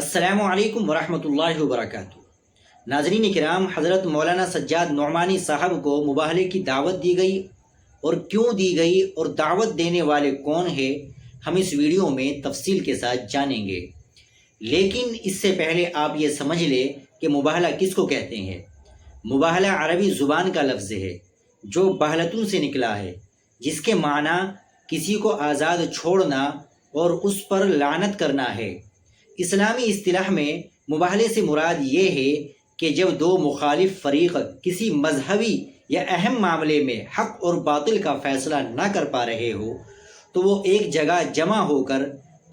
السلام علیکم ورحمۃ اللہ وبرکاتہ۔ ناظرین کرام، حضرت مولانا سجاد نعمانی صاحب کو مباہلے کی دعوت دی گئی اور کیوں دی گئی اور دعوت دینے والے کون ہیں، ہم اس ویڈیو میں تفصیل کے ساتھ جانیں گے۔ لیکن اس سے پہلے آپ یہ سمجھ لیں کہ مباہلہ کس کو کہتے ہیں۔ مباہلہ عربی زبان کا لفظ ہے جو بہلتن سے نکلا ہے، جس کے معنی کسی کو آزاد چھوڑنا اور اس پر لعنت کرنا ہے۔ اسلامی اصطلاح میں مباہلے سے مراد یہ ہے کہ جب دو مخالف فریق کسی مذہبی یا اہم معاملے میں حق اور باطل کا فیصلہ نہ کر پا رہے ہو تو وہ ایک جگہ جمع ہو کر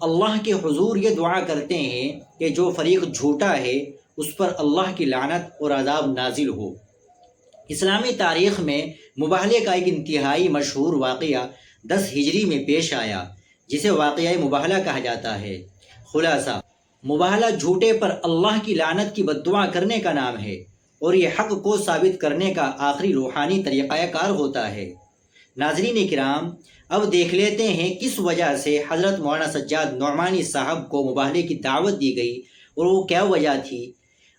اللہ کے حضور یہ دعا کرتے ہیں کہ جو فریق جھوٹا ہے اس پر اللہ کی لعنت اور عذاب نازل ہو۔ اسلامی تاریخ میں مباہلے کا ایک انتہائی مشہور واقعہ 10 ہجری میں پیش آیا، جسے واقعہ مباہلہ کہا جاتا ہے۔ خلاصہ، مباہلہ جھوٹے پر اللہ کی لعنت کی بد دعا کرنے کا نام ہے اور یہ حق کو ثابت کرنے کا آخری روحانی طریقہ کار ہوتا ہے۔ ناظرین کرام، اب دیکھ لیتے ہیں کس وجہ سے حضرت مولانا سجاد نعمانی صاحب کو مباہلے کی دعوت دی گئی اور وہ کیا وجہ تھی۔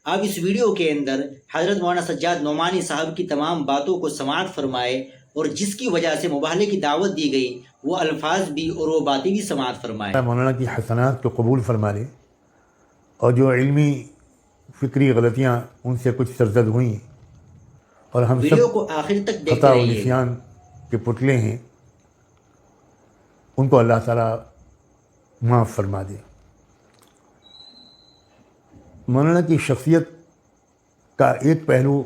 آپ اس ویڈیو کے اندر حضرت مولانا سجاد نعمانی صاحب کی تمام باتوں کو سماعت فرمائے اور جس کی وجہ سے مباہلے کی دعوت دی گئی وہ الفاظ بھی اور وہ باتیں بھی سماعت فرمائے۔ مولانا کی حسنات کو قبول فرما لے، اور جو علمی فکری غلطیاں ان سے کچھ سرزد ہوئیں اور ہم ویڈیو سب کو آخر تک دیکھتے خطا و رہیے۔ نسیان کے پتلے ہیں، ان کو اللہ تعالیٰ معاف فرما دے۔ مولانا کی شخصیت کا ایک پہلو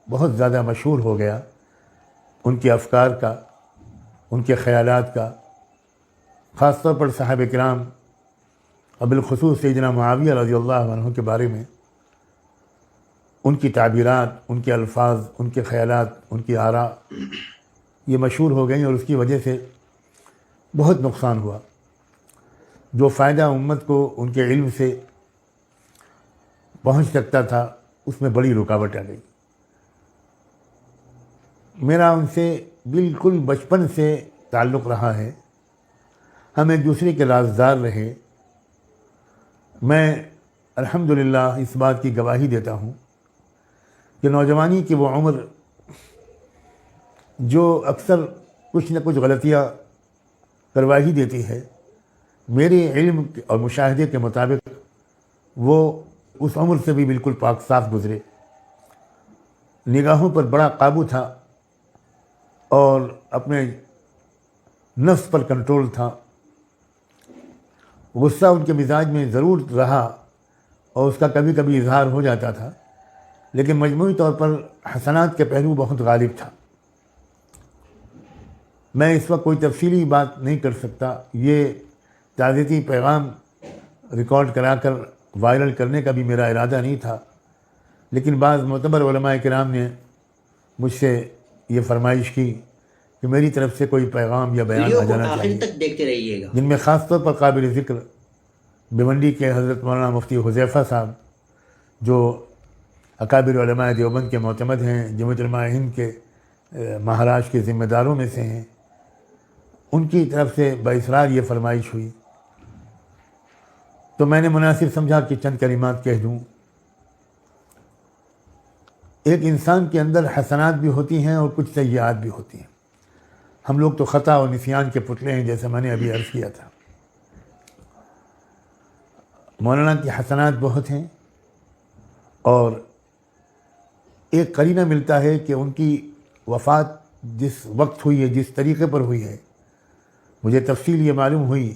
بہت زیادہ مشہور ہو گیا، ان کے افکار کا، ان کے خیالات کا، خاص طور پر صحابہ کرام بالخصوص سیدنا معاویہ رضی اللہ عنہ کے بارے میں ان کی تعبیرات، ان کے الفاظ، ان کے خیالات، ان کی آراء یہ مشہور ہو گئیں اور اس کی وجہ سے بہت نقصان ہوا۔ جو فائدہ امت کو ان کے علم سے پہنچ سکتا تھا اس میں بڑی رکاوٹ آ گئی۔ میرا ان سے بالکل بچپن سے تعلق رہا ہے، ہم ایک دوسرے کے رازدار رہے۔ میں الحمدللہ اس بات کی گواہی دیتا ہوں کہ نوجوانی کی وہ عمر جو اکثر کچھ نہ کچھ غلطیاں کروا ہی دیتی ہے، میرے علم اور مشاہدے کے مطابق وہ اس عمر سے بھی بالکل پاک صاف گزرے۔ نگاہوں پر بڑا قابو تھا اور اپنے نفس پر کنٹرول تھا۔ غصہ ان کے مزاج میں ضرور رہا اور اس کا کبھی کبھی اظہار ہو جاتا تھا، لیکن مجموعی طور پر حسنات کے پہلو بہت غالب تھا۔ میں اس وقت کوئی تفصیلی بات نہیں کر سکتا، یہ تعزیتی پیغام ریکارڈ کرا کر وائرل کرنے کا بھی میرا ارادہ نہیں تھا، لیکن بعض معتبر علماء کرام نے مجھ سے یہ فرمائش کی کہ میری طرف سے کوئی پیغام یا بیان آ جانا چاہیے، آخر تک دیکھتے رہیے گا۔ جن میں خاص طور پر قابل ذکر بھیونڈی کے حضرت مولانا مفتی حذیفہ صاحب، جو اکابر علماء دیوبند کے معتمد ہیں، جمعیت علماء ہند کے مہاراشٹر کے ذمہ داروں میں سے ہیں، ان کی طرف سے باصرار یہ فرمائش ہوئی تو میں نے مناسب سمجھا کہ چند کلمات کہہ دوں۔ ایک انسان کے اندر حسنات بھی ہوتی ہیں اور کچھ سیئات بھی ہوتی ہیں۔ ہم لوگ تو خطا و نسیان کے پتلے ہیں، جیسے میں نے ابھی عرض کیا تھا۔ مولانا کی حسنات بہت ہیں اور ایک قرینہ ملتا ہے کہ ان کی وفات جس وقت ہوئی ہے، جس طریقے پر ہوئی ہے، مجھے تفصیل یہ معلوم ہوئی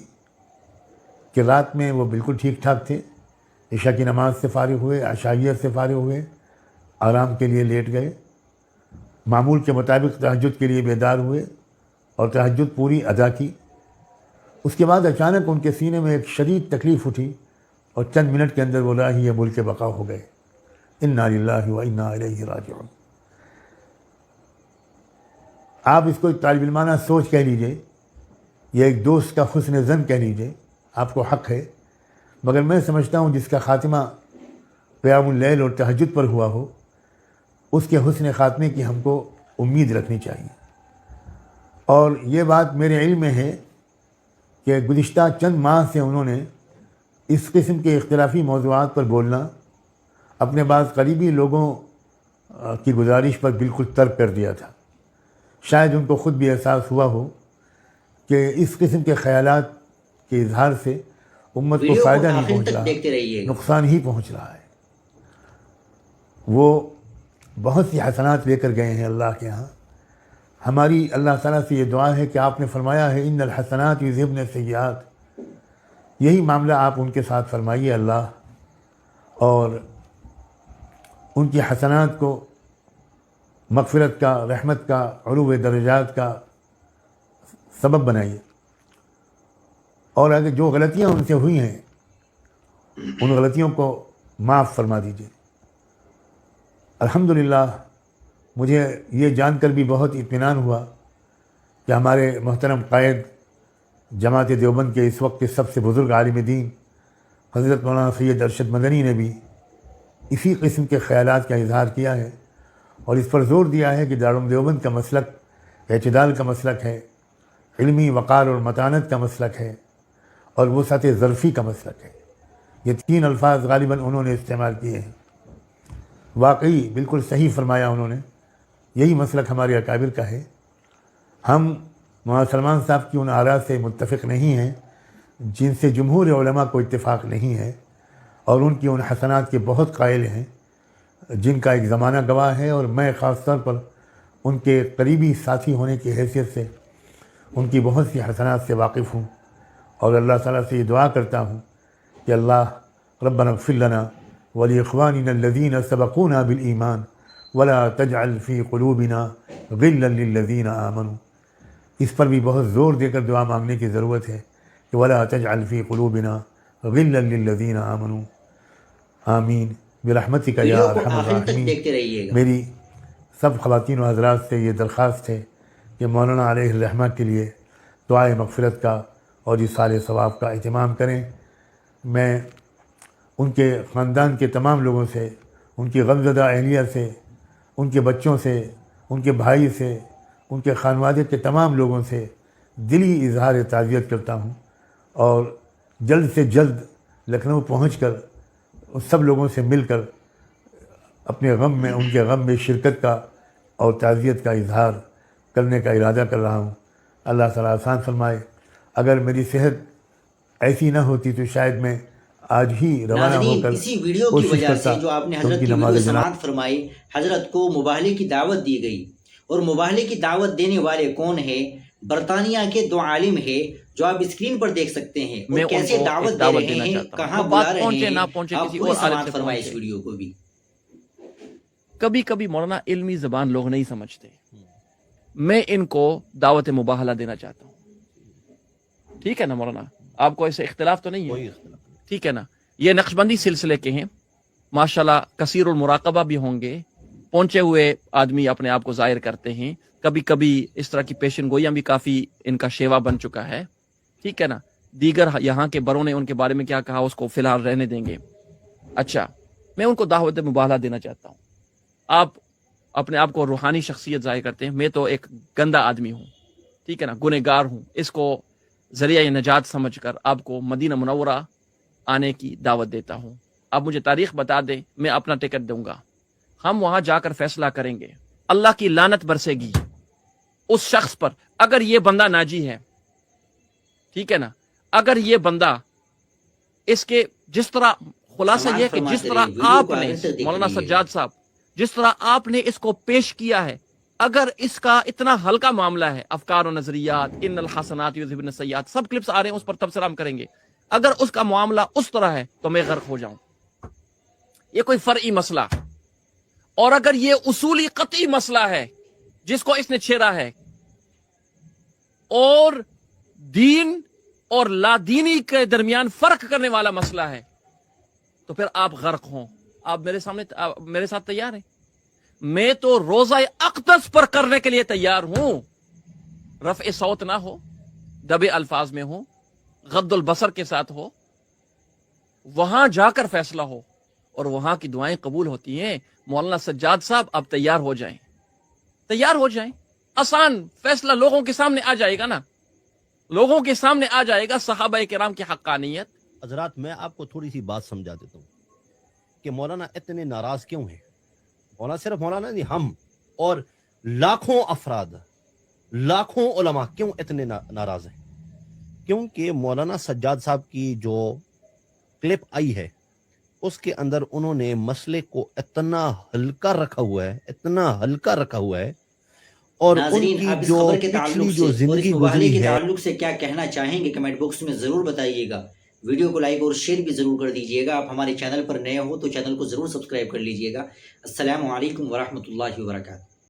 کہ رات میں وہ بالکل ٹھیک ٹھاک تھے، عشاء کی نماز سے فارغ ہوئے، عشائیہ سے فارغ ہوئے، آرام کے لیے لیٹ گئے، معمول کے مطابق تہجد کے لیے بیدار ہوئے اور تہجد پوری ادا کی۔ اس کے بعد اچانک ان کے سینے میں ایک شدید تکلیف اٹھی اور چند منٹ کے اندر وہ لاہی ملک بقا ہو گئے۔ انا للہ و انا الیہ راجعون۔ آپ اس کو ایک طالب علمانہ سوچ کہہ لیجئے یا ایک دوست کا حسن ظن کہہ لیجئے، آپ کو حق ہے، مگر میں سمجھتا ہوں جس کا خاتمہ قیام اللیل اور تہجد پر ہوا ہو، اس کے حسن خاتمے کی ہم کو امید رکھنی چاہیے۔ اور یہ بات میرے علم میں ہے کہ گزشتہ چند ماہ سے انہوں نے اس قسم کے اختلافی موضوعات پر بولنا اپنے بعض قریبی لوگوں کی گزارش پر بالکل ترک کر دیا تھا۔ شاید ان کو خود بھی احساس ہوا ہو کہ اس قسم کے خیالات کے اظہار سے امت کو ویڈیو کو فائدہ نہیں آخر پہنچ تک رہا، دیکھتے رہیے گا۔ نقصان ہی پہنچ رہا ہے۔ وہ بہت سی حسنات لے کر گئے ہیں اللہ کے ہاں۔ ہماری اللہ تعالیٰ سے یہ دعا ہے کہ آپ نے فرمایا ہے ان الحسنات یذہبن السیئات، یہی معاملہ آپ ان کے ساتھ فرمائیے اللہ، اور ان کی حسنات کو مغفرت کا، رحمت کا، علو درجات کا سبب بنائیے، اور اگر جو غلطیاں ان سے ہوئی ہیں ان غلطیوں کو معاف فرما دیجیے۔ الحمدللہ مجھے یہ جان کر بھی بہت اطمینان ہوا کہ ہمارے محترم قائد جماعت دیوبند کے اس وقت کے سب سے بزرگ عالم دین حضرت مولانا سید ارشد مدنی نے بھی اسی قسم کے خیالات کا اظہار کیا ہے، اور اس پر زور دیا ہے کہ دارالعلوم دیوبند کا مسلک اعتدال کا مسلک ہے، علمی وقار اور متانت کا مسلک ہے، اور وسعت ظرفی کا مسلک ہے۔ یہ تین الفاظ غالباً انہوں نے استعمال کیے ہیں۔ واقعی بالکل صحیح فرمایا انہوں نے، یہی مسلک ہمارے اکابر کا ہے۔ ہم مولانا سلمان صاحب کی ان آراء سے متفق نہیں ہیں جن سے جمہور علماء کو اتفاق نہیں ہے، اور ان کی ان حسنات کے بہت قائل ہیں جن کا ایک زمانہ گواہ ہے، اور میں خاص طور پر ان کے قریبی ساتھی ہونے کی حیثیت سے ان کی بہت سی حسنات سے واقف ہوں، اور اللہ تعالیٰ سے یہ دعا کرتا ہوں کہ اللہ ربنا اغفر لنا ولاخواننا الذین سبقونا بالایمان ولا تجعل فی قلوبنا غلا للذین آمنوا۔ اس پر بھی بہت زور دے کر دعا مانگنے کی ضرورت ہے کہ ولا تجعل فی قلوبنا غلا للذین آمنوا، آمین برحمتک یا ویڈیو کو ارحم آخر تک الراحمین۔ دیکھتے رہیے گا۔ میری سب خواتین و حضرات سے یہ درخواست ہے کہ مولانا علیہ الرحمہ کے لیے دعائے مغفرت کا اور اصال ثواب کا اہتمام کریں۔ میں ان کے خاندان کے تمام لوگوں سے، ان کی غمزدہ اہلیہ سے، ان کے بچوں سے، ان کے بھائی سے، ان کے خانوادے کے تمام لوگوں سے دلی اظہار تعزیت کرتا ہوں، اور جلد سے جلد لکھنؤ پہنچ کر ان سب لوگوں سے مل کر اپنے غم میں، ان کے غم میں شرکت کا اور تعزیت کا اظہار کرنے کا ارادہ کر رہا ہوں۔ اللہ تعالیٰ آسان فرمائے۔ اگر میری صحت ایسی نہ ہوتی تو شاید میں آج ہی روانہ ہو ناظرین، کر اسی ویڈیو کی کوشش وجہ کرتا سے جو آپ نے کہ ان حضرت کی کی نماز ویڈیو جنازہ سماعت فرمائی، حضرت کو مباہلے کی دعوت دی گئی، اور مباہلے کی دعوت دینے والے کون ہیں؟ برطانیہ کے دو عالم ہیں جو آپ اسکرین پر دیکھ سکتے ہیں، میں اور ان کیسے کو دعوت ایک دے دعوت رہے دینا ہیں، چاہتا ہوں۔ کہاں وہ بلا بات رہے پہنچے نہ ہیں۔ پہنچے آپ کسی پوری اور عالم سماعت سے فرمائے اس پہنچے۔ ویڈیو کو بھی۔ کبھی کبھی مولانا علمی زبان لوگ نہیں سمجھتے، میں ان کو دعوت مباہلہ دینا چاہتا ہوں۔ ٹھیک ہے نا مولانا؟ آپ کو ایسے اختلاف تو نہیں ہے؟ ٹھیک ہے نا؟ یہ نقشبندی سلسلے کے ہیں، ماشاءاللہ کثیر المراقبہ بھی ہوں گے، پہنچے ہوئے آدمی اپنے آپ کو ظاہر کرتے ہیں، کبھی کبھی اس طرح کی پیشن گوئیاں بھی کافی ان کا شیوا بن چکا ہے۔ ٹھیک ہے نا؟ دیگر یہاں کے بڑوں نے ان کے بارے میں کیا کہا اس کو فی الحال رہنے دیں گے۔ اچھا، میں ان کو دعوت مباہلہ دینا چاہتا ہوں۔ آپ اپنے آپ کو روحانی شخصیت ظاہر کرتے ہیں، میں تو ایک گندا آدمی ہوں، ٹھیک ہے نا، گنہگار ہوں، اس کو ذریعہ نجات سمجھ کر آپ کو مدینہ منورہ آنے کی دعوت دیتا ہوں۔ آپ مجھے تاریخ بتا دیں، میں اپنا ٹکٹ دوں گا، ہم وہاں جا کر فیصلہ کریں گے۔ اللہ کی لعنت برسے گی اس شخص پر اگر یہ بندہ ناجی ہے، ٹھیک ہے نا، اگر یہ بندہ اس کے جس طرح خلاصہ یہ کہ جس طرح آپ نے مولانا سجاد صاحب جس طرح آپ نے اس کو پیش کیا ہے، اگر اس کا اتنا ہلکا معاملہ ہے، افکار و نظریات، ان الحسنات یذہبن السیئات، سب کلپس آ رہے ہیں، اس پر تبصرہ ہم کریں گے، اگر اس کا معاملہ اس طرح ہے تو میں غرق ہو جاؤں۔ یہ کوئی فرعی مسئلہ، اور اگر یہ اصولی قطعی مسئلہ ہے جس کو اس نے چھیڑا ہے، اور دین اور لا دینی کے درمیان فرق کرنے والا مسئلہ ہے، تو پھر آپ غرق ہوں۔ آپ میرے ساتھ تیار ہیں؟ میں تو روزہ اقدس پر کرنے کے لیے تیار ہوں، رفع صوت نہ ہو، دبے الفاظ میں ہو، غض البصر کے ساتھ ہو، وہاں جا کر فیصلہ ہو، اور وہاں کی دعائیں قبول ہوتی ہیں۔ مولانا سجاد صاحب اب تیار ہو جائیں، تیار ہو جائیں، آسان فیصلہ لوگوں کے سامنے آ جائے گا نا، لوگوں کے سامنے آ جائے گا۔ صحابہ کرام کی حقانیت، حضرات میں آپ کو تھوڑی سی بات سمجھا دیتا ہوں کہ مولانا اتنے ناراض کیوں ہیں. مولانا صرف مولانا نہیں، ہم اور لاکھوں افراد، لاکھوں علماء کیوں اتنے ناراض ہیں؟ کیونکہ مولانا سجاد صاحب کی جو کلپ آئی ہے اس کے اندر انہوں نے مسئلے کو اتنا ہلکا رکھا ہوا ہے، اتنا ہلکا رکھا ہوا ہے، اور ان ناظرین کی آپ اس جو خبر کے پچھلی تعلق جو سے اور اس زندگی مباحلے گزری کے ہے. تعلق سے کیا کہنا چاہیں گے کمنٹ باکس میں ضرور بتائیے گا. ویڈیو کو لائک اور شیئر بھی ضرور کر دیجیے گا. آپ ہمارے چینل پر نئے ہو تو چینل کو ضرور سبسکرائب کر لیجیے گا. السلام علیکم ورحمۃ اللہ وبرکاتہ.